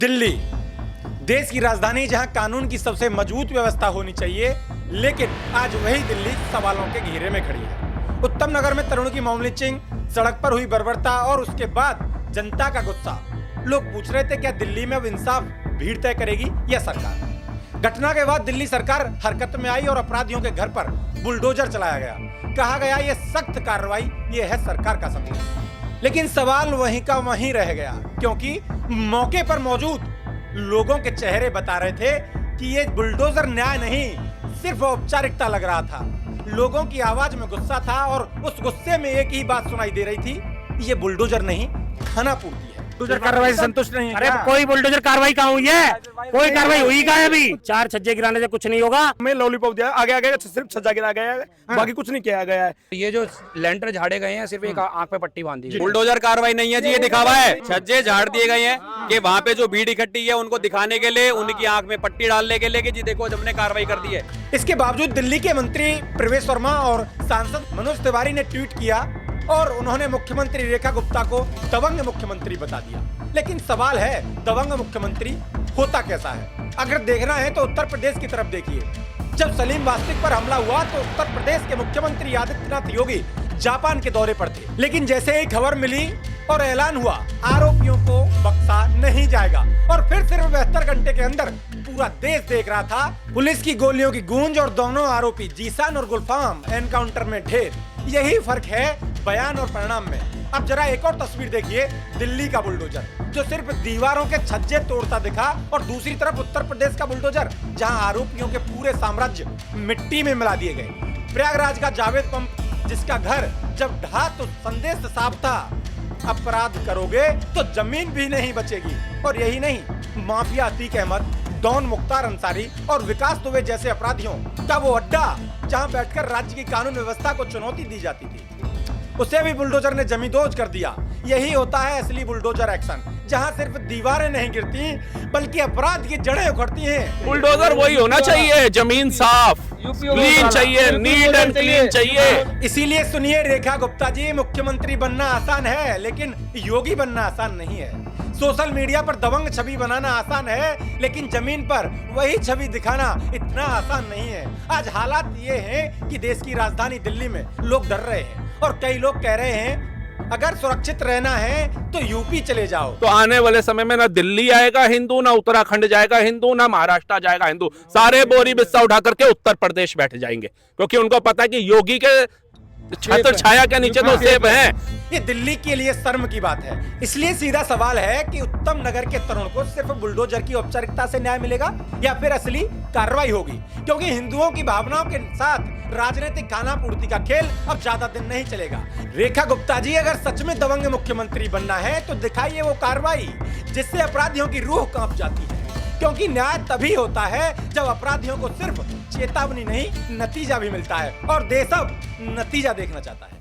दिल्ली, देश की राजधानी जहां कानून की सबसे मजबूत व्यवस्था होनी चाहिए, लेकिन आज वही दिल्ली सवालों के घेरे में खड़ी है। उत्तम नगर में तरुण की मामूली चिंग, सड़क पर हुई बर्बरता और उसके बाद जनता का गुस्सा। लोग पूछ रहे थे क्या दिल्ली में अब इंसाफ भीड़ तय करेगी या सरकार। घटना के बाद दिल्ली सरकार हरकत में आई और अपराधियों के घर पर बुलडोजर चलाया गया। कहा गया ये सख्त कार्रवाई, ये है सरकार का संदेश। लेकिन सवाल वहीं का वहीं रह गया, क्योंकि मौके पर मौजूद लोगों के चेहरे बता रहे थे कि ये बुलडोजर न्याय नहीं, सिर्फ औपचारिकता लग रहा था। लोगों की आवाज में गुस्सा था और उस गुस्से में एक ही बात सुनाई दे रही थी, ये बुलडोजर नहीं, खाना पूर्ति है। बुलडोजर कार्रवाई से संतुष्ट नहीं है? अरे कोई बुलडोजर कार्रवाई कहाँ हुई है? कोई कार्रवाई हुई कहाँ है? अभी 4 छज्जे गिराने से कुछ नहीं होगा। हमें लॉलीपॉप दिया, आगे आगे सिर्फ छज्जा गिरा गया है, बाकी कुछ नहीं किया गया है। ये जो लेंटर झाड़े गए हैं सिर्फ एक आंख पे पट्टी बांधी है। बुलडोजर कार्रवाई नहीं है जी, ये दिखावा है। छज्जे झाड़ दिए गए हैं कि वहाँ पे जो भीड़ इकट्ठी है उनको दिखाने के लिए, उनकी आंख में पट्टी डालने के लिए कि जी देखो हमने कार्रवाई कर दी है। इसके बावजूद दिल्ली के मंत्री प्रवेश वर्मा और सांसद मनोज तिवारी ने ट्वीट किया और उन्होंने मुख्यमंत्री रेखा गुप्ता को दबंग मुख्यमंत्री बता दिया। लेकिन सवाल है, दबंग मुख्यमंत्री होता कैसा है? अगर देखना है तो उत्तर प्रदेश की तरफ देखिए। जब सलीम वास्तविक पर हमला हुआ तो उत्तर प्रदेश के मुख्यमंत्री आदित्यनाथ योगी जापान के दौरे पर थे। लेकिन जैसे ही खबर मिली और ऐलान हुआ आरोपियों को बख्शा नहीं जाएगा, और फिर सिर्फ 72 घंटे के अंदर पूरा देश देख रहा था पुलिस की गोलियों की गूंज और दोनों आरोपी जीसान और गुलफाम एनकाउंटर में ढेर। यही फर्क है बयान और परिणाम में। अब जरा एक और तस्वीर देखिए दिल्ली का बुलडोजर, जो सिर्फ दीवारों के छज्जे तोड़ता दिखा, और दूसरी तरफ उत्तर प्रदेश का बुलडोजर जहां आरोपियों के पूरे साम्राज्य मिट्टी में मिला दिए गए। प्रयागराज का जावेद पंप, जिसका घर जब ढहा तो संदेश साफ था, अपराध करोगे तो जमीन भी नहीं बचेगी। और यही नहीं, माफिया अतीक अहमद, डॉन मुख्तार अंसारी और विकास दुबे जैसे अपराधियों का वो अड्डा जहां बैठकर राज्य की कानून व्यवस्था को चुनौती दी जाती थी, उसे भी बुलडोजर ने जमींदोज कर दिया। यही होता है असली बुलडोजर एक्शन, जहां सिर्फ दीवारें नहीं गिरती बल्कि अपराध की जड़ें उखड़ती हैं। बुलडोजर वही होना चाहिए, जमीन साफ, क्लीन चाहिए, नीट एंड क्लीन चाहिए। इसीलिए सुनिए रेखा गुप्ता जी, मुख्यमंत्री बनना आसान है, लेकिन योगी बनना आसान नहीं है। सोशल मीडिया पर दबंग छवि बनाना आसान है, लेकिन जमीन पर वही छवि दिखाना इतना आसान नहीं है। आज हालात ये हैं कि देश की राजधानी दिल्ली में लोग डर रहे हैं, और कई लोग कह रहे हैं अगर सुरक्षित रहना है तो यूपी चले जाओ। तो आने वाले समय में ना दिल्ली आएगा हिंदू, ना उत्तराखंड जाएगा हिंदू, ना महाराष्ट्र जाएगा हिंदू। सारे बोरी बिस्सा उठा करके उत्तर प्रदेश बैठ जाएंगे, क्योंकि उनको पता है कि योगी के छत्र छाया के नीचे तो सेब है। ये दिल्ली के लिए शर्म की बात है। इसलिए सीधा सवाल है कि उत्तम नगर के तरुण को सिर्फ बुलडोजर की औपचारिकता से न्याय मिलेगा या फिर असली कार्रवाई होगी? क्योंकि हिंदुओं की भावनाओं के साथ राजनीतिक खाना पूर्ति का खेल अब ज्यादा दिन नहीं चलेगा। रेखा गुप्ता जी, अगर सच में दबंग मुख्यमंत्री बनना है तो दिखाइए वो कार्रवाई जिससे अपराधियों की रूह कांप जाती है। क्योंकि न्याय तभी होता है जब अपराधियों को सिर्फ चेतावनी नहीं, नतीजा भी मिलता है, और देश अब नतीजा देखना चाहता है।